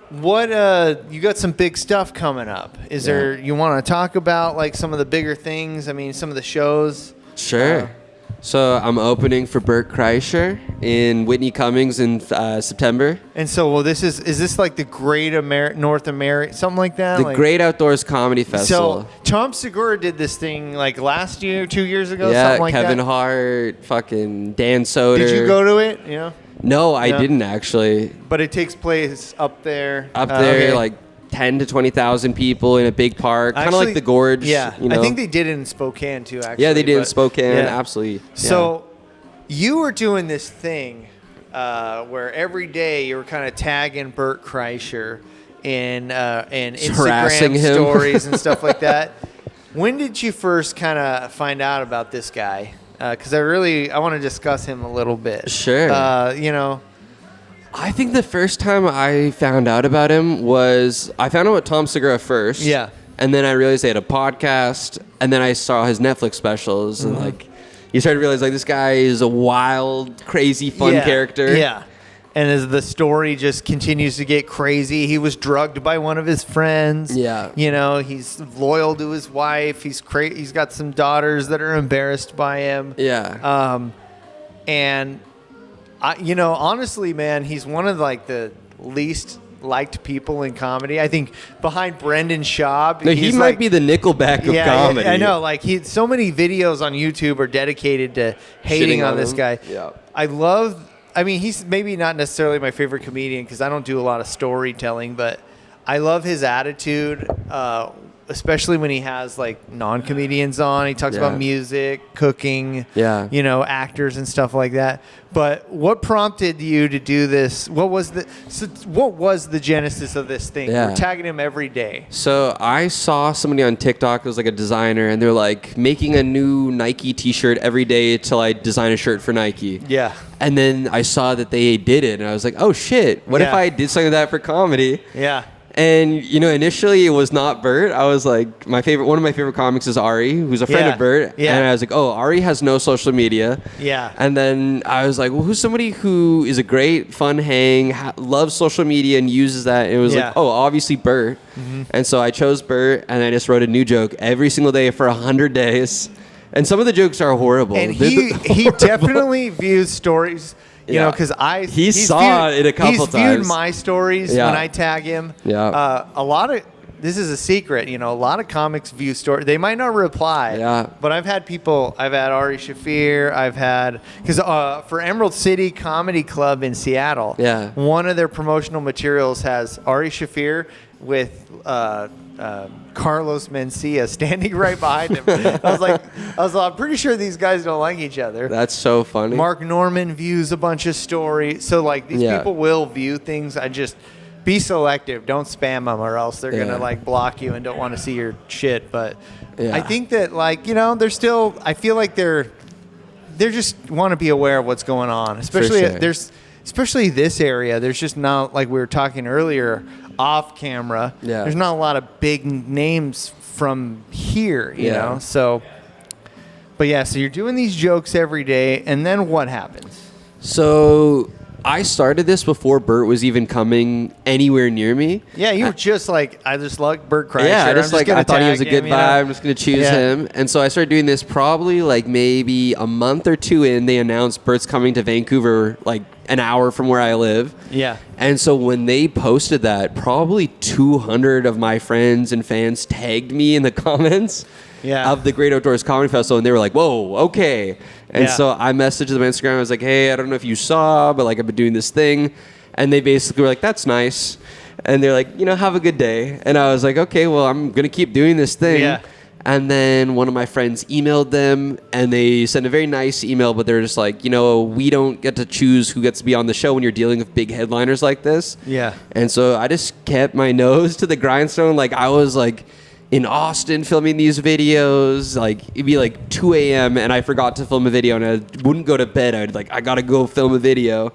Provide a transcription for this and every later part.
what you got some big stuff coming up. Is there, you want to talk about like some of the bigger things? I mean, some of the shows. Sure. So I'm opening for Bert Kreischer in Whitney Cummings in September. And so, well, is this like the Great North America, something like that? The like, Great Outdoors Comedy Festival. So Tom Segura did this thing like last year, 2 years ago, yeah, something like Kevin that. Hart, fucking Dan Soder. Did you go to it? Yeah. No, I didn't actually. But it takes place up there. Up there, okay. like 10 to 20,000 people in a big park, kind of like the Gorge. Yeah, you know? I think they did it in Spokane too. Actually, yeah, they did in Spokane. Absolutely. So you were doing this thing where every day you were kind of tagging Bert Kreischer in Instagram stories and stuff like that. When did you first kind of find out about this guy? Because I want to discuss him a little bit. Sure. I think the first time I found out about him was I found out about Tom Segura first. Yeah. And then I realized they had a podcast, and then I saw his Netflix specials, and like you started to realize like this guy is a wild, crazy, fun character. Yeah. And as the story just continues to get crazy, he was drugged by one of his friends. Yeah. You know, he's loyal to his wife. He's got some daughters that are embarrassed by him. Yeah. And honestly, man, he's one of like the least liked people in comedy. I think behind Brendan Schaub. No, he might be the Nickelback of comedy. I know. Like so many videos on YouTube are dedicated to hating on this guy. Yeah. He's maybe not necessarily my favorite comedian because I don't do a lot of storytelling, but I love his attitude, especially when he has like non-comedians on. He talks about music, cooking, actors and stuff like that. But what prompted you to do this? What was the genesis of this thing? Yeah. We're tagging him every day. So I saw somebody on TikTok who was like a designer, and they're like making a new Nike t-shirt every day till I design a shirt for Nike. Yeah. And then I saw that they did it, and I was like, oh shit, what if I did something like that for comedy? Yeah. And, initially it was not Bert. I was like, one of my favorite comics is Ari, who's a friend of Bert. Yeah. And I was like, oh, Ari has no social media. Yeah. And then I was like, well, who's somebody who is a great, fun hang, loves social media and uses that? And it was like, oh, obviously Bert. Mm-hmm. And so I chose Bert, and I just wrote a new joke every single day for 100 days. And some of the jokes are horrible. And he definitely views stories... because he saw it a couple times. He's viewed my stories when I tag him. Yeah. This is a secret. A lot of comics view stories. They might not reply. Yeah. But I've had Ari Shaffir. Because for Emerald City Comedy Club in Seattle. Yeah. One of their promotional materials has Ari Shaffir with Carlos Mencia standing right behind him. I'm pretty sure these guys don't like each other. That's so funny. Mark Norman views a bunch of stories. So like these people will view things. I just be selective. Don't spam them or else they're going to like block you and don't want to see your shit. But I think that they're still, I feel like they're just want to be aware of what's going on. Especially especially this area. There's just not, like we were talking earlier, off camera. Yeah. There's not a lot of big names from here, you know? So, but so you're doing these jokes every day, and then what happens? So I started this before Bert was even coming anywhere near me. Yeah, you were just like, I just like Bert Kreischer. Yeah, I thought he was a good vibe. I'm just going to choose him. And so I started doing this probably like maybe a month or two in. They announced Bert's coming to Vancouver like an hour from where I live. Yeah. And so when they posted that, probably 200 of my friends and fans tagged me in the comments of the Great Outdoors Comedy Festival, and they were like, whoa, okay. And so I messaged them on Instagram. I was like, hey, I don't know if you saw, but like I've been doing this thing. And they basically were like, that's nice. And they're like, have a good day. And I was like, okay, well, I'm going to keep doing this thing. Yeah. And then one of my friends emailed them, and they sent a very nice email, but they're just like, we don't get to choose who gets to be on the show when you're dealing with big headliners like this. Yeah. And so I just kept my nose to the grindstone. Like I was like in Austin filming these videos. Like it'd be like 2 a.m. and I forgot to film a video, and I wouldn't go to bed. I got to go film a video.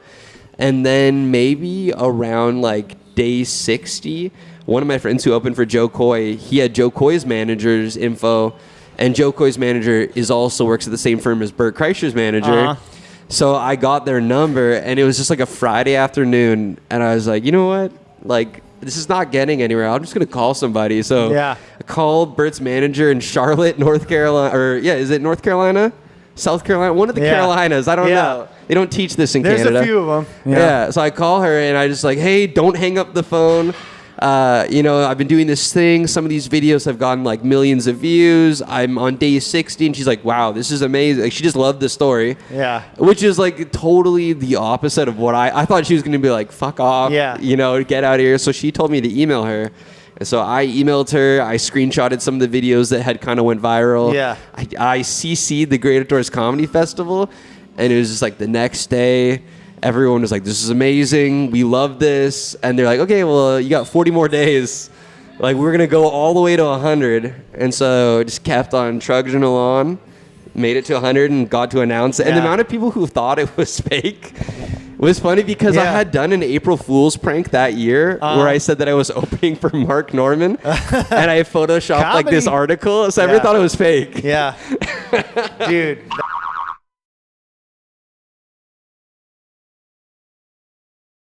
And then maybe around like day 60, one of my friends who opened for Joe Coy, he had Joe Coy's manager's info, and Joe Coy's manager also works at the same firm as Bert Kreischer's manager. Uh-huh. So I got their number, and it was just like a Friday afternoon, and I was like, you know what? Like, this is not getting anywhere. I'm just going to call somebody. So I called Bert's manager in Charlotte, North Carolina. Or, is it North Carolina? South Carolina? One of the Carolinas. I don't know. They don't teach this in Canada. There's a few of them. Yeah. So I call her, and I just like, hey, don't hang up the phone. I've been doing this thing. Some of these videos have gotten like millions of views. I'm on day 60, and she's like, wow, this is amazing. Like, she just loved the story. Yeah. Which is like totally the opposite of what I thought she was going to be like, fuck off. Yeah. Get out of here. So she told me to email her. And so I emailed her. I screenshotted some of the videos that had kind of went viral. Yeah. I CC'd the Great Outdoors Comedy Festival. And it was just like the next day, everyone was like, this is amazing. We love this. And they're like, okay, well, you got 40 more days. Like, we're going to go all the way to 100. And so it just kept on trudging along, made it to 100 and got to announce it. And the amount of people who thought it was fake was funny because I had done an April Fool's prank that year where I said that I was opening for Mark Norman. And I photoshopped like this article. So everyone thought it was fake. Yeah. Dude.